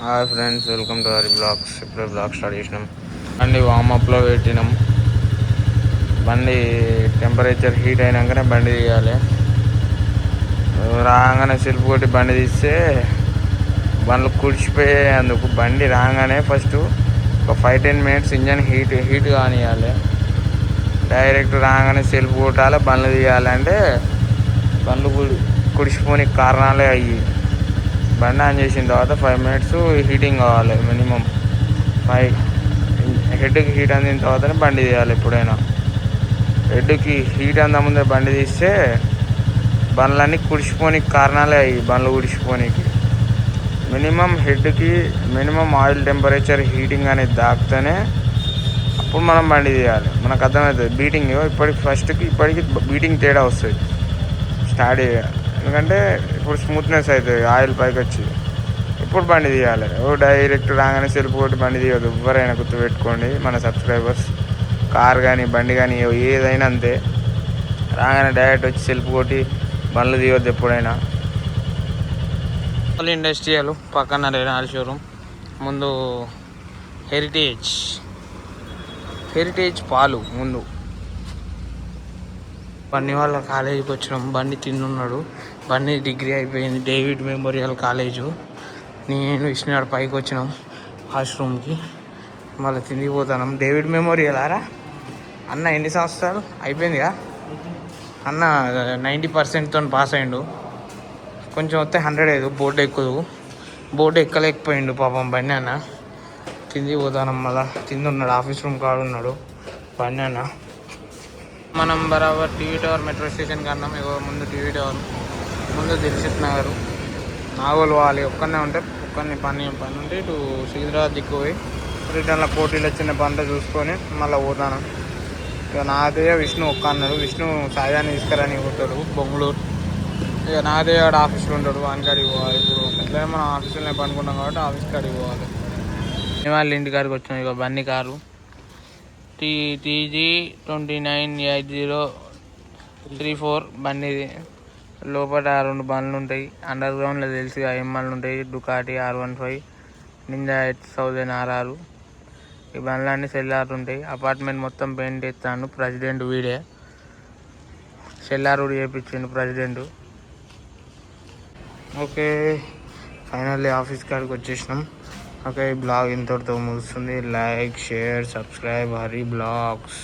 Hi friends, welcome to Hari blogs. ఇప్పుడే blog start చేసినాం. బండి వామప్లో పెట్టినాం. బండి టెంపరేచర్ హీట్ అయినాకనే బండి తీయాలి. రాగానే సెల్ఫ్ కొట్టి బండి తీస్తే బండ్లు కుడిచిపోయేందుకు బండి రాగానే ఫస్ట్ ఒక 5-10 మినిట్స్ ఇంజన్ హీట్ కానివ్వాలి. డైరెక్ట్ రాగానే సెల్ఫ్ కొట్టాలి, బండ్లు తీయాలంటే బండ్లు కుడిచిపోని కారణాలే అయ్యి. బండి ఆన్ చేసిన తర్వాత 5 మినిట్స్ హీటింగ్ కావాలి. మినిమం 5 హెడ్కి హీట్ అందిన తర్వాతనే బండి తీయాలి. ఎప్పుడైనా హెడ్కి హీట్ అందముందే బండి తీస్తే బండ్లన్నీ కుడిచిపోనికి కారణాలే అయ్యి. బండ్లు కుడిచిపోనికి మినిమం హెడ్కి మినిమం ఆయిల్ టెంపరేచర్ హీటింగ్ అనేది దాకితేనే అప్పుడు మనం బండి తీయాలి. మనకు అర్థమవుతుంది బీటింగ్. ఇప్పటికి బీటింగ్ తేడా వస్తుంది స్టార్ట్ చేయాలి. ఎందుకంటే ఇప్పుడు స్మూత్నెస్ అవుతుంది ఆయిల్ పైకి వచ్చి. ఇప్పుడు బండి తీయాలి. డైరెక్ట్ రాగానే సెల్ఫ్ కొట్టి బండి తీయదు. ఎవరైనా గుర్తుపెట్టుకోండి, మన సబ్స్క్రైబర్స్. కార్ కానీ బండి కానీ ఏదైనా అంతే. రాగానే డైరెక్ట్ వచ్చి సెల్ఫ్ కొట్టి బండ్లు తీయొద్దు ఎప్పుడైనా. ఇండస్ట్రియల్ పక్కన రెనాల్ షోరూమ్ ముందు హెరిటేజ్ పాలు ముందు. బండి వాళ్ళ కాలేజీకి వచ్చినాం. బండి తిన్నున్నాడు. బండి డిగ్రీ అయిపోయింది. David memorial college. నేను విష్ణుగాడు పైకి వచ్చినాం వాష్రూమ్కి. మళ్ళీ తిరిగి పోతున్నాం. డేవిడ్ మెమోరియల్ ఆరా అన్న ఎన్ని సంవత్సరాలు అయిపోయిందిగా అన్న. 90%తో పాస్ అయ్యిండు. కొంచెం వస్తే 100 లేదు. బోర్డు ఎక్కలేకపోయిండు పాపం బండి అన్న. తిరిగి పోతానం. మళ్ళీ ఉన్నాడు ఆఫీస్ రూమ్ కాడు ఉన్నాడు బండి అన్న. మనం బరాబర్ టీవీ టవర్ మెట్రో స్టేషన్ కన్నా ముందు టీవీ టవర్ ముందు దిల్షుక్ నగర్ నాగోలు పోవాలి. ఒక్కనే ఉంటే పని ఉంటే ఇటు సికింద్రాబాద్ దిక్కు పోయి రిటర్న్లో కోటీలో చిన్న పనులు చూసుకొని మళ్ళీ పోతాను. ఇక నాదే విష్ణు ఒక్క అన్నాడు. విష్ణు సాయాన్ని తీసుకురాని పోతాడు బొంగళూరు. ఇక నాదే ఆడ ఆఫీస్లో ఉంటాడు. వానికాడికి పోవాలి. ఇప్పుడు ఎట్లయినా మనం ఆఫీసులోనే పనుకున్నాం కాబట్టి ఆఫీస్ కాడికి పోవాలి. వాళ్ళ ఇంటికాడికి వచ్చినాం. ఇక బండి కారు TG 298034 బండి. లోపల 2 బండ్లు ఉంటాయి. అండర్ గ్రౌండ్లో తెలిసి ఎంఎల్లు ఉంటాయి. Ducati R15, Ninja 8000 RR. ఈ బండ్లన్నీ సెల్లార్ ఉంటాయి. అపార్ట్మెంట్ మొత్తం పెయింట్ ఎత్తాను. ప్రెసిడెంట్ వీడే. సెల్లార్ కూడా చేయించిండు ప్రెసిడెంట్. ఓకే, ఫైనల్లీ ఆఫీస్ కాడికి వచ్చేసినాం. ఓకే, ఈ బ్లాగ్ ఇంతటితో ముగుస్తుంది. Like, share, subscribe Hari blogs.